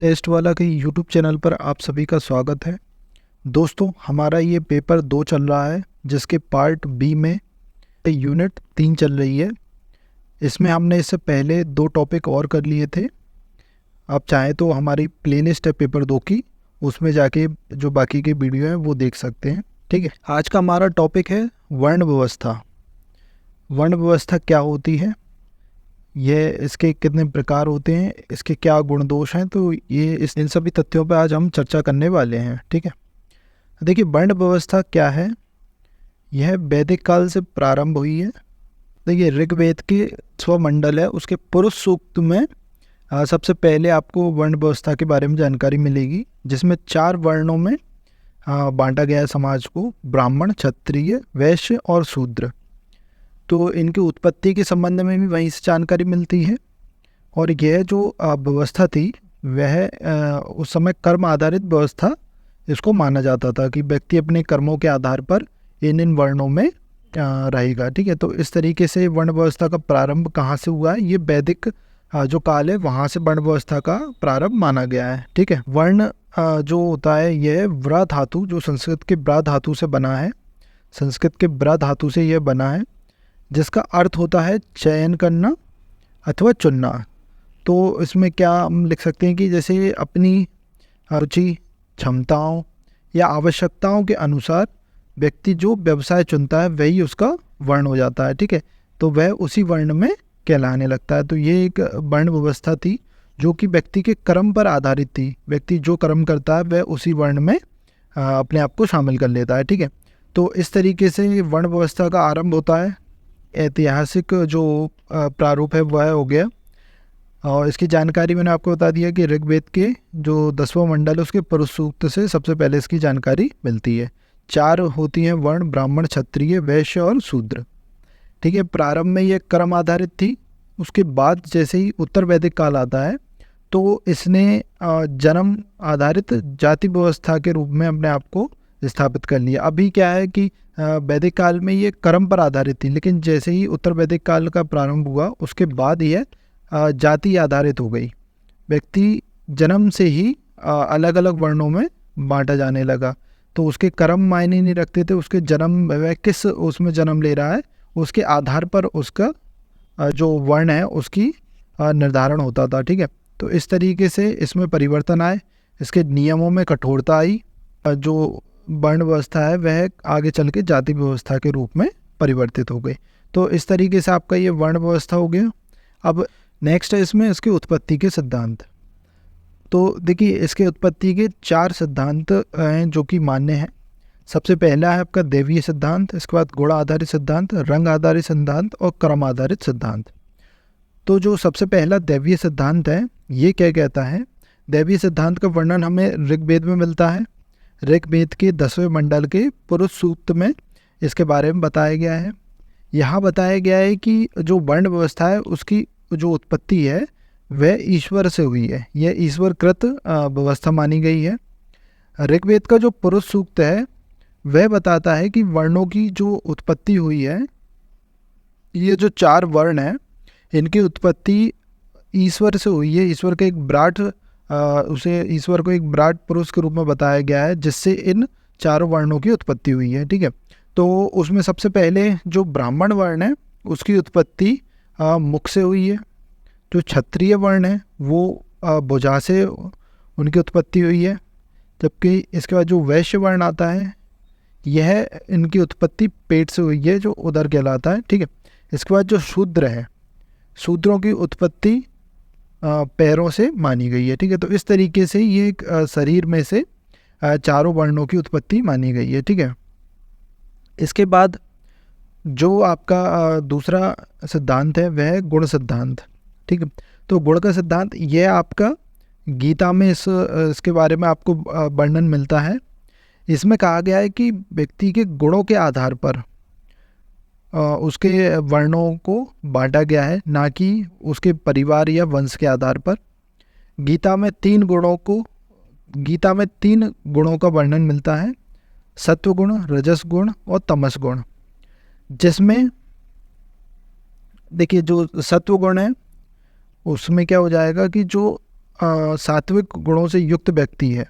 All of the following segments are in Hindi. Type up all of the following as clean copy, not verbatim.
टेस्ट वाला के यूट्यूब चैनल पर आप सभी का स्वागत है। दोस्तों, हमारा ये पेपर 2 चल रहा है, जिसके पार्ट बी में यूनिट 3 चल रही है। इसमें हमने इससे पहले 2 टॉपिक और कर लिए थे। आप चाहें तो हमारी प्लेलिस्ट है पेपर 2 की, उसमें जाके जो बाकी के वीडियो हैं वो देख सकते हैं। ठीक है, आज का हमारा टॉपिक है वर्ण व्यवस्था। वर्ण व्यवस्था क्या होती है, यह इसके कितने प्रकार होते हैं, इसके क्या गुण दोष हैं, तो ये इन सभी तथ्यों पर आज हम चर्चा करने वाले हैं। ठीक है, देखिए वर्ण व्यवस्था क्या है। यह वैदिक काल से प्रारंभ हुई है। देखिए ऋग्वेद के स्वमंडल है, उसके पुरुष सूक्त में सबसे पहले आपको वर्ण व्यवस्था के बारे में जानकारी मिलेगी, जिसमें 4 वर्णों में बांटा गया है समाज को: ब्राह्मण, क्षत्रिय, वैश्य और शूद्र। तो इनकी उत्पत्ति के संबंध में भी वहीं से जानकारी मिलती है। और यह जो व्यवस्था थी वह उस समय कर्म आधारित व्यवस्था इसको माना जाता था कि व्यक्ति अपने कर्मों के आधार पर इन वर्णों में रहेगा। ठीक है, तो इस तरीके से वर्ण व्यवस्था का प्रारंभ कहाँ से हुआ है, ये वैदिक जो काल है वहाँ से वर्ण व्यवस्था का प्रारंभ माना गया है। ठीक है, वर्ण जो होता है यह व्र धातु, जो संस्कृत के व्र धातु से बना है, संस्कृत के व्र धातु से यह बना है, जिसका अर्थ होता है चयन करना अथवा चुनना। तो इसमें क्या हम लिख सकते हैं कि जैसे अपनी रुचि, क्षमताओं या आवश्यकताओं के अनुसार व्यक्ति जो व्यवसाय चुनता है वही उसका वर्ण हो जाता है। ठीक है, तो वह उसी वर्ण में कहलाने लगता है। तो ये एक वर्ण व्यवस्था थी जो कि व्यक्ति के कर्म पर आधारित थी। व्यक्ति जो कर्म करता है वह उसी वर्ण में अपने आप को शामिल कर लेता है। ठीक है, तो इस तरीके से वर्ण व्यवस्था का आरंभ होता है। ऐतिहासिक जो प्रारूप है वह हो गया, और इसकी जानकारी मैंने आपको बता दिया कि ऋग्वेद के जो 10वां मंडल है उसके पुरुष सूक्त से सबसे पहले इसकी जानकारी मिलती है। 4 होती हैं वर्ण: ब्राह्मण, क्षत्रिय, वैश्य और शूद्र। ठीक है, प्रारंभ में ये कर्म आधारित थी। उसके बाद जैसे ही उत्तर वैदिक काल आता है तो इसने जन्म आधारित जाति व्यवस्था के रूप में अपने आप को स्थापित कर लिया। अभी क्या है कि वैदिक काल में ये कर्म पर आधारित थी, लेकिन जैसे ही उत्तर वैदिक काल का प्रारंभ हुआ उसके बाद यह जाति आधारित हो गई। व्यक्ति जन्म से ही अलग अलग वर्णों में बांटा जाने लगा। तो उसके कर्म मायने नहीं रखते थे, उसके जन्म, वह किस उसमें जन्म ले रहा है उसके आधार पर उसका जो वर्ण है उसकी निर्धारण होता था। ठीक है, तो इस तरीके से इसमें परिवर्तन आए, इसके नियमों में कठोरता आई। जो वर्ण व्यवस्था है वह आगे चल के जाति व्यवस्था के रूप में परिवर्तित हो गई। तो इस तरीके से आपका ये वर्ण व्यवस्था हो गया। अब नेक्स्ट है इसमें इसकी उत्पत्ति के सिद्धांत। तो देखिए इसके उत्पत्ति के 4 सिद्धांत हैं जो कि मान्य हैं। सबसे पहला है आपका दैवीय सिद्धांत, इसके बाद गुण आधारित सिद्धांत, रंग आधारित सिद्धांत और क्रम आधारित सिद्धांत। तो जो सबसे पहला दैवीय सिद्धांत है ये क्या कहता है, दैवीय सिद्धांत का वर्णन हमें ऋग्वेद में मिलता है। ऋग्वेद के 10वें मंडल के पुरुष सूक्त में इसके बारे में बताया गया है। यहाँ बताया गया है कि जो वर्ण व्यवस्था है उसकी जो उत्पत्ति है वह ईश्वर से हुई है। यह ईश्वरकृत व्यवस्था मानी गई है। ऋग्वेद का जो पुरुष सूक्त है वह बताता है कि वर्णों की जो उत्पत्ति हुई है, ये जो 4 वर्ण हैं इनकी उत्पत्ति ईश्वर से हुई है। ईश्वर के एक विराट उसे ईश्वर को एक विराट पुरुष के रूप में बताया गया है, जिससे इन 4 वर्णों की उत्पत्ति हुई है। ठीक है, तो उसमें सबसे पहले जो ब्राह्मण वर्ण है उसकी उत्पत्ति मुख से हुई है। जो क्षत्रिय वर्ण है वो भुजा से उनकी उत्पत्ति हुई है। जबकि इसके बाद जो वैश्य वर्ण आता है यह इनकी उत्पत्ति पेट से हुई है, जो उदर कहलाता है। ठीक है, इसके बाद जो शूद्र है, शूद्रों की उत्पत्ति पैरों से मानी गई है। ठीक है, तो इस तरीके से ये एक शरीर में से 4 वर्णों की उत्पत्ति मानी गई है। ठीक है, इसके बाद जो आपका दूसरा सिद्धांत है वह है गुण सिद्धांत। ठीक है, तो गुण का सिद्धांत यह आपका गीता में इसके बारे में आपको वर्णन मिलता है। इसमें कहा गया है कि व्यक्ति के गुणों के आधार पर उसके वर्णों को बांटा गया है, ना कि उसके परिवार या वंश के आधार पर। गीता में 3 गुणों का वर्णन मिलता है: सत्वगुण, रजस गुण और तमस गुण। जिसमें देखिए जो सत्वगुण है उसमें क्या हो जाएगा कि जो सात्विक गुणों से युक्त व्यक्ति है,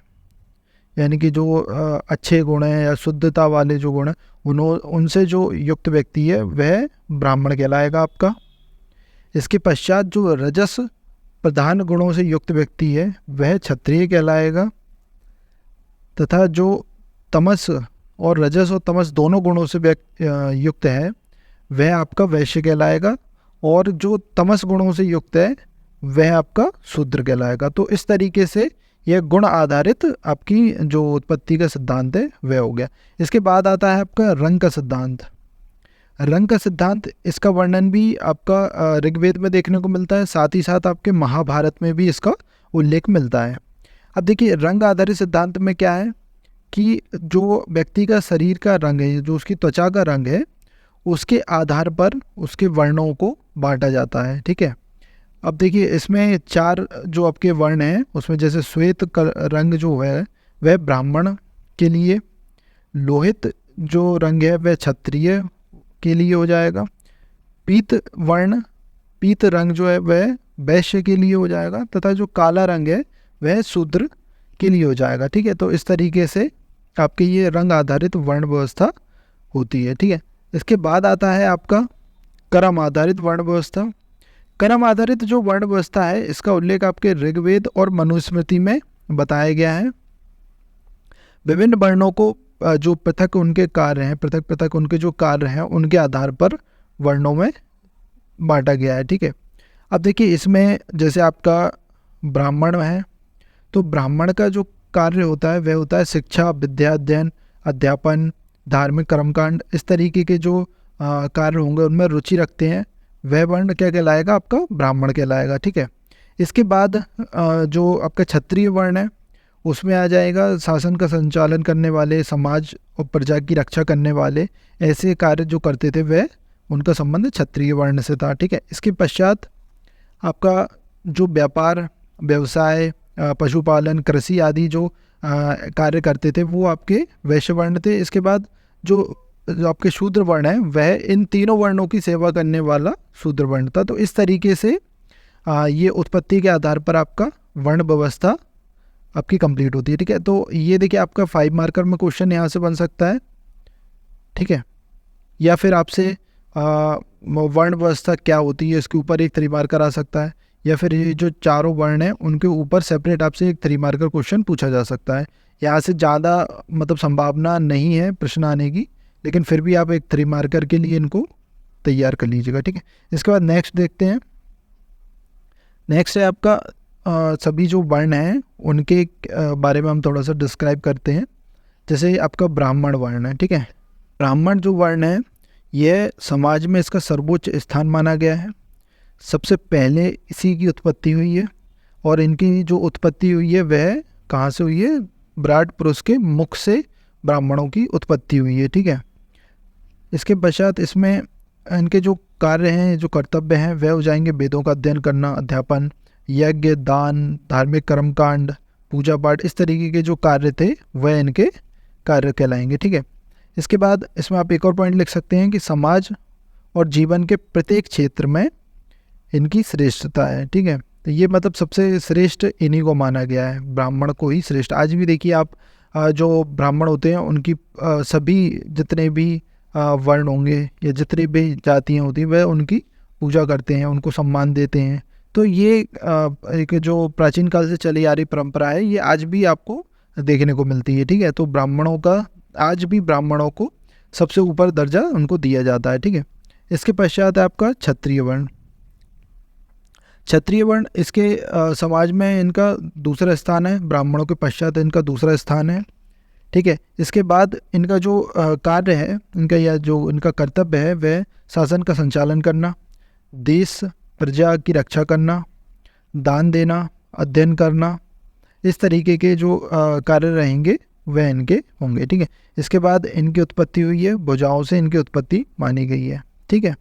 यानी कि जो अच्छे गुण हैं या शुद्धता वाले जो गुण हैं उनसे जो युक्त व्यक्ति है वह ब्राह्मण कहलाएगा आपका। इसके पश्चात जो रजस प्रधान गुणों से युक्त व्यक्ति है वह क्षत्रिय कहलाएगा, तथा जो तमस और रजस और तमस दोनों गुणों से युक्त है वह आपका वैश्य कहलाएगा, और जो तमस गुणों से युक्त है वह आपका शूद्र कहलाएगा। तो इस तरीके से यह गुण आधारित आपकी जो उत्पत्ति का सिद्धांत है वह हो गया। इसके बाद आता है आपका रंग का सिद्धांत। रंग का सिद्धांत, इसका वर्णन भी आपका ऋग्वेद में देखने को मिलता है, साथ ही साथ आपके महाभारत में भी इसका उल्लेख मिलता है। अब देखिए रंग आधारित सिद्धांत में क्या है कि जो व्यक्ति का शरीर का रंग है, जो उसकी त्वचा का रंग है, उसके आधार पर उसके वर्णों को बांटा जाता है। ठीक है, अब देखिए इसमें 4 जो आपके वर्ण हैं उसमें जैसे श्वेत रंग जो है वह ब्राह्मण के लिए, लोहित जो रंग है वह क्षत्रिय के लिए हो जाएगा, पीत रंग जो है वह वैश्य के लिए हो जाएगा, तथा जो काला रंग है वह शूद्र के लिए हो जाएगा। ठीक है, तो इस तरीके से आपके ये रंग आधारित वर्ण व्यवस्था होती है। ठीक है, इसके बाद आता है आपका कर्म आधारित वर्ण व्यवस्था। कर्म आधारित जो वर्ण व्यवस्था है इसका उल्लेख आपके ऋग्वेद और मनुस्मृति में बताया गया है। विभिन्न वर्णों को जो पृथक उनके कार्य हैं, पृथक उनके जो कार्य हैं उनके आधार पर वर्णों में बांटा गया है। ठीक है, अब देखिए इसमें जैसे आपका ब्राह्मण है, तो ब्राह्मण का जो कार्य होता है वह होता है शिक्षा, विद्या अध्ययन, अध्यापन, धार्मिक कर्मकांड, इस तरीके के जो कार्य होंगे उनमें रुचि रखते हैं, वह वर्ण क्या कहलाएगा, आपका ब्राह्मण कहलाएगा। ठीक है, इसके बाद जो आपका क्षत्रिय वर्ण है उसमें आ जाएगा शासन का संचालन करने वाले, समाज और प्रजा की रक्षा करने वाले, ऐसे कार्य जो करते थे वह उनका संबंध क्षत्रिय वर्ण से था। ठीक है, इसके पश्चात आपका जो व्यापार, व्यवसाय, पशुपालन, कृषि आदि जो कार्य करते थे वो आपके वैश्य वर्ण थे। इसके बाद जो आपके शूद्र वर्ण है वह इन तीनों वर्णों की सेवा करने वाला शूद्र वर्ण था। तो इस तरीके से ये उत्पत्ति के आधार पर आपका वर्ण व्यवस्था आपकी कंप्लीट होती है। ठीक है, तो ये देखिए आपका 5 मार्कर में क्वेश्चन यहाँ से बन सकता है। ठीक है, या फिर आपसे वर्ण व्यवस्था क्या होती है इसके ऊपर एक 3 मार्कर आ सकता है, या फिर ये जो चारों वर्ण हैं उनके ऊपर सेपरेट आपसे एक 3 मार्कर क्वेश्चन पूछा जा सकता है। यहाँ से ज़्यादा मतलब संभावना नहीं है प्रश्न आने की, लेकिन फिर भी आप एक 3 मार्कर के लिए इनको तैयार कर लीजिएगा। ठीक है, इसके बाद नेक्स्ट देखते हैं। नेक्स्ट है आपका सभी जो वर्ण हैं उनके बारे में हम थोड़ा सा डिस्क्राइब करते हैं। जैसे आपका ब्राह्मण वर्ण है। ठीक है, ब्राह्मण जो वर्ण है यह समाज में इसका सर्वोच्च स्थान माना गया है। सबसे पहले इसी की उत्पत्ति हुई है, और इनकी जो उत्पत्ति हुई है वह कहाँ से हुई है, विराट पुरुष के मुख से ब्राह्मणों की उत्पत्ति हुई है। ठीक है, इसके पश्चात इसमें इनके जो कार्य हैं, जो कर्तव्य हैं वह हो जाएंगे वेदों का अध्ययन करना, अध्यापन, यज्ञ, दान, धार्मिक कर्मकांड, पूजा पाठ, इस तरीके के जो कार्य थे वह इनके कार्य कहलाएंगे। ठीक है, इसके बाद इसमें आप एक और पॉइंट लिख सकते हैं कि समाज और जीवन के प्रत्येक क्षेत्र में इनकी श्रेष्ठता है। ठीक है, तो ये मतलब सबसे श्रेष्ठ इन्हीं को माना गया है, ब्राह्मण को ही श्रेष्ठ। आज भी देखिए आप जो ब्राह्मण होते हैं उनकी सभी जितने भी वर्ण होंगे या जितनी भी जातियाँ होती हैं वह उनकी पूजा करते हैं, उनको सम्मान देते हैं। तो ये एक जो प्राचीन काल से चली आ रही परंपरा है ये आज भी आपको देखने को मिलती है। ठीक है, तो ब्राह्मणों का आज भी ब्राह्मणों को सबसे ऊपर दर्जा उनको दिया जाता है। ठीक है, इसके पश्चात है आपका क्षत्रिय वर्ण। क्षत्रिय वर्ण इसके समाज में इनका दूसरा स्थान है, ब्राह्मणों के पश्चात इनका दूसरा स्थान है। ठीक है, इसके बाद इनका जो कार्य है इनका या जो इनका कर्तव्य है वह शासन का संचालन करना, देश प्रजा की रक्षा करना, दान देना, अध्ययन करना, इस तरीके के जो कार्य रहेंगे वह इनके होंगे। ठीक है, इसके बाद इनकी उत्पत्ति हुई है, भुजाओं से इनकी उत्पत्ति मानी गई है। ठीक है,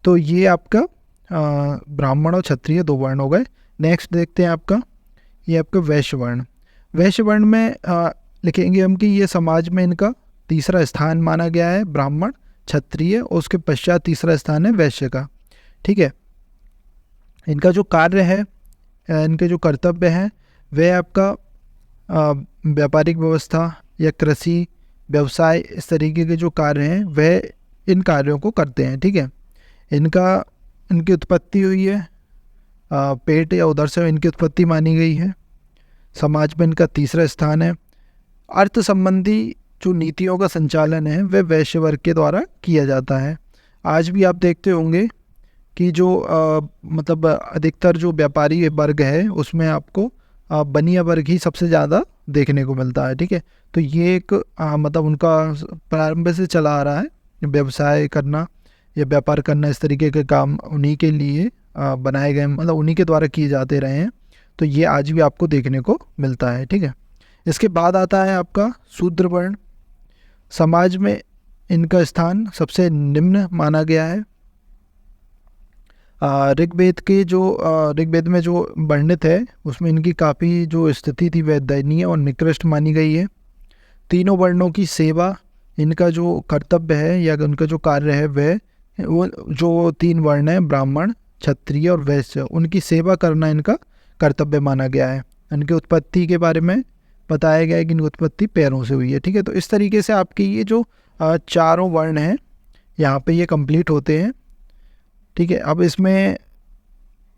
तो ये आपका ब्राह्मण और क्षत्रिय 2 वर्ण हो गए। नेक्स्ट देखते हैं आपका, ये आपका वैश्य वर्ण। वैश्य वर्ण में लिखेंगे हम कि ये समाज में इनका तीसरा स्थान माना गया है, ब्राह्मण, क्षत्रिय, और उसके पश्चात तीसरा स्थान है वैश्य का। ठीक है, इनका जो कार्य है इनके जो कर्तव्य हैं वह आपका व्यापारिक व्यवस्था या कृषि व्यवसाय इस तरीके के जो कार्य हैं वह इन कार्यों को करते हैं। ठीक है, इनकी उत्पत्ति हुई है पेट या उदर से इनकी उत्पत्ति मानी गई है। समाज में इनका तीसरा स्थान है। अर्थ संबंधी जो नीतियों का संचालन है वह वैश्य वर्ग के द्वारा किया जाता है। आज भी आप देखते होंगे कि जो मतलब अधिकतर जो व्यापारी वर्ग है उसमें आपको बनिया वर्ग ही सबसे ज़्यादा देखने को मिलता है। ठीक है, तो ये एक मतलब उनका प्रारंभ से चला आ रहा है, व्यवसाय करना या व्यापार करना, इस तरीके के काम उन्हीं के लिए बनाए गए, मतलब उन्हीं के द्वारा किए जाते रहे हैं। तो ये आज भी आपको देखने को मिलता है। ठीक है, इसके बाद आता है आपका शूद्र वर्ण। समाज में इनका स्थान सबसे निम्न माना गया है। ऋग्वेद में जो वर्णित है उसमें इनकी काफ़ी जो स्थिति थी वह दयनीय और निकृष्ट मानी गई है। तीनों वर्णों की सेवा इनका जो कर्तव्य है या उनका जो कार्य है वह वो जो 3 वर्ण हैं ब्राह्मण, क्षत्रिय और वैश्य, उनकी सेवा करना इनका कर्तव्य माना गया है। इनकी उत्पत्ति के बारे में बताया गया है कि इनकी उत्पत्ति पैरों से हुई है। ठीक है, तो इस तरीके से आपकी ये जो चारों वर्ण हैं यहाँ पे ये कंप्लीट होते हैं। ठीक है, अब इसमें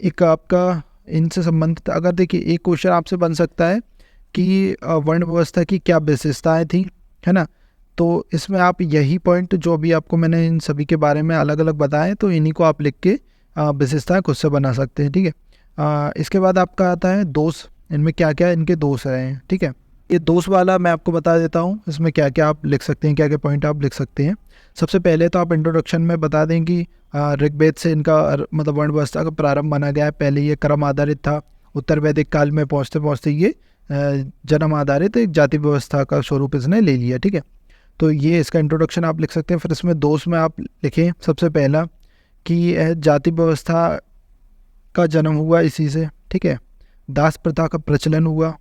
एक आपका इनसे संबंधित अगर देखिए एक क्वेश्चन आपसे बन सकता है कि वर्ण व्यवस्था की क्या विशेषताएं थी, है ना। तो इसमें आप यही पॉइंट जो अभी आपको मैंने इन सभी के बारे में अलग अलग बताए तो इन्हीं को आप लिख के विशेषताएं खुद से बना सकते हैं। ठीक है, इसके बाद आपका आता है दोष। इनमें क्या क्या इनके दोष हैं। ठीक है, ये दोष वाला मैं आपको बता देता हूँ इसमें क्या क्या आप लिख सकते हैं, क्या क्या पॉइंट आप लिख सकते हैं। सबसे पहले तो आप इंट्रोडक्शन में बता दें कि ऋग्वेद से इनका मतलब वर्ण व्यवस्था का प्रारंभ माना गया है। पहले ये क्रम आधारित था, उत्तर वैदिक काल में पहुँचते पहुँचते ये जन्म आधारित एक जाति व्यवस्था का स्वरूप इसने ले लिया। ठीक है, तो ये इसका इंट्रोडक्शन आप लिख सकते हैं। फिर इसमें दोष में आप लिखें सबसे पहला कि जाति व्यवस्था का जन्म हुआ इसी से। ठीक है, दास प्रथा का प्रचलन हुआ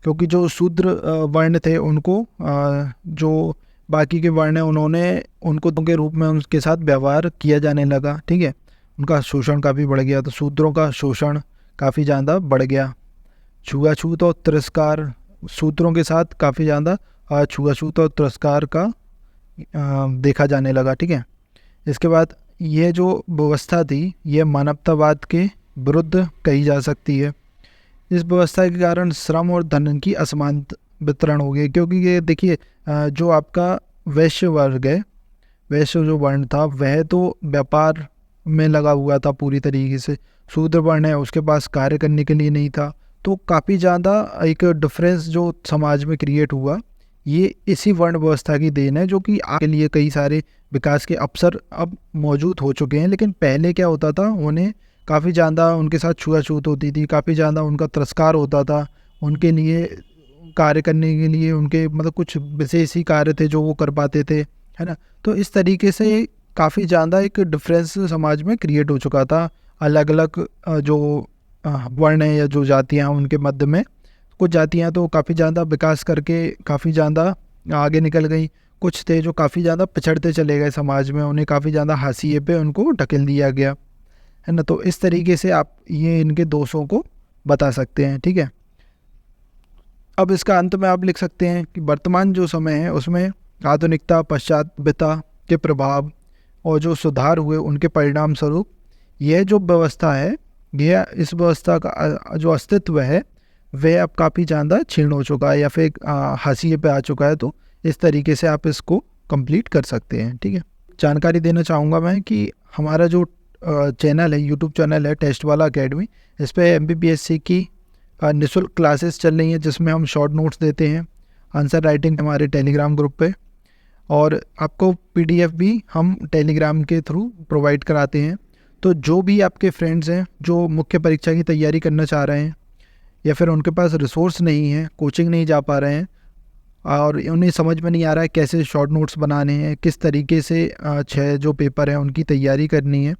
क्योंकि जो शूद्र वर्ण थे उनको जो बाकी के वर्ण हैं उनको के रूप में उनके साथ व्यवहार किया जाने लगा। ठीक है, उनका शोषण काफ़ी बढ़ गया, तो शूद्रों का शोषण काफ़ी ज़्यादा बढ़ गया। छुआछूत और तिरस्कार, शूद्रों के साथ काफ़ी ज़्यादा छुआछूत और तिरस्कार का देखा जाने लगा। ठीक है, इसके बाद ये जो व्यवस्था थी ये मानवतावाद के विरुद्ध कही जा सकती है। इस व्यवस्था के कारण श्रम और धन की असमान वितरण हो गई, क्योंकि ये देखिए जो आपका वैश्य वर्ग है, वैश्य जो वर्ण था वह तो व्यापार में लगा हुआ था पूरी तरीके से। शूद्र वर्ण है उसके पास कार्य करने के लिए नहीं था, तो काफ़ी ज़्यादा एक डिफरेंस जो समाज में क्रिएट हुआ ये इसी वर्ण व्यवस्था की देन है, जो कि आपके लिए कई सारे विकास के अवसर अब मौजूद हो चुके हैं। लेकिन पहले क्या होता था, उन्हें काफ़ी ज़्यादा उनके साथ छुआछूत होती थी, काफ़ी ज़्यादा उनका तिरस्कार होता था। उनके लिए कार्य करने के लिए उनके मतलब कुछ विशेष ही कार्य थे जो वो कर पाते थे, है ना। तो इस तरीके से काफ़ी ज़्यादा एक डिफरेंस समाज में क्रिएट हो चुका था। अलग अलग जो वर्ण है या जो जातियाँ हैं उनके मध्य में कुछ जातियाँ तो काफ़ी ज़्यादा विकास करके काफ़ी ज़्यादा आगे निकल गई, कुछ थे जो काफ़ी ज़्यादा पिछड़ते चले गए समाज में, उन्हें काफ़ी ज़्यादा हाशिए पे उनको ढकेल दिया गया, है ना। तो इस तरीके से आप ये इनके दोषों को बता सकते हैं। ठीक है, अब इसका अंत में आप लिख सकते हैं कि वर्तमान जो समय है उसमें आधुनिकता, पश्चात्पता के प्रभाव और जो सुधार हुए उनके परिणाम स्वरूप यह जो व्यवस्था है, यह इस व्यवस्था का जो अस्तित्व है वह अब काफ़ी ज़्यादा क्षीण हो चुका है या फिर हाशिए पे आ चुका है। तो इस तरीके से आप इसको कंप्लीट कर सकते हैं। ठीक है, जानकारी देना चाहूँगा मैं कि हमारा जो चैनल है, यूट्यूब चैनल है टेस्ट वाला एकेडमी, इस पर MPPSC की निःशुल्क क्लासेस चल रही हैं जिसमें हम शॉर्ट नोट्स देते हैं, आंसर राइटिंग हमारे टेलीग्राम ग्रुप पे, और आपको PDF भी हम टेलीग्राम के थ्रू प्रोवाइड कराते हैं। तो जो भी आपके फ्रेंड्स हैं जो मुख्य परीक्षा की तैयारी करना चाह रहे हैं या फिर उनके पास रिसोर्स नहीं है, कोचिंग नहीं जा पा रहे हैं और उन्हें समझ में नहीं आ रहा है कैसे शॉर्ट नोट्स बनाने हैं, किस तरीके से 6 जो पेपर हैं उनकी तैयारी करनी है,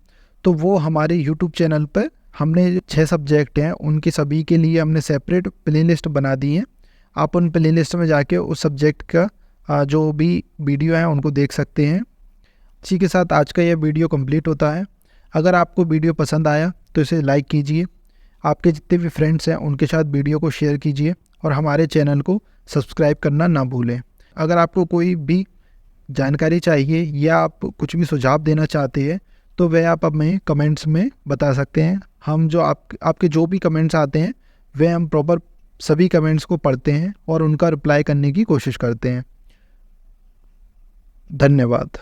तो वो हमारे यूट्यूब चैनल पर हमने 6 सब्जेक्ट हैं उनके सभी के लिए हमने सेपरेट प्लेलिस्ट बना दी है। आप उन प्लेलिस्ट में जाके उस सब्जेक्ट का जो भी वीडियो है उनको देख सकते हैं। इसी के साथ आज का यह वीडियो कंप्लीट होता है। अगर आपको वीडियो पसंद आया तो इसे लाइक कीजिए, आपके जितने भी फ्रेंड्स हैं उनके साथ वीडियो को शेयर कीजिए और हमारे चैनल को सब्सक्राइब करना ना भूलें। अगर आपको कोई भी जानकारी चाहिए या आप कुछ भी सुझाव देना चाहते हैं तो वह आप हमें कमेंट्स में बता सकते हैं। हम जो आपके जो भी कमेंट्स आते हैं वह हम प्रॉपर सभी कमेंट्स को पढ़ते हैं और उनका रिप्लाई करने की कोशिश करते हैं। धन्यवाद।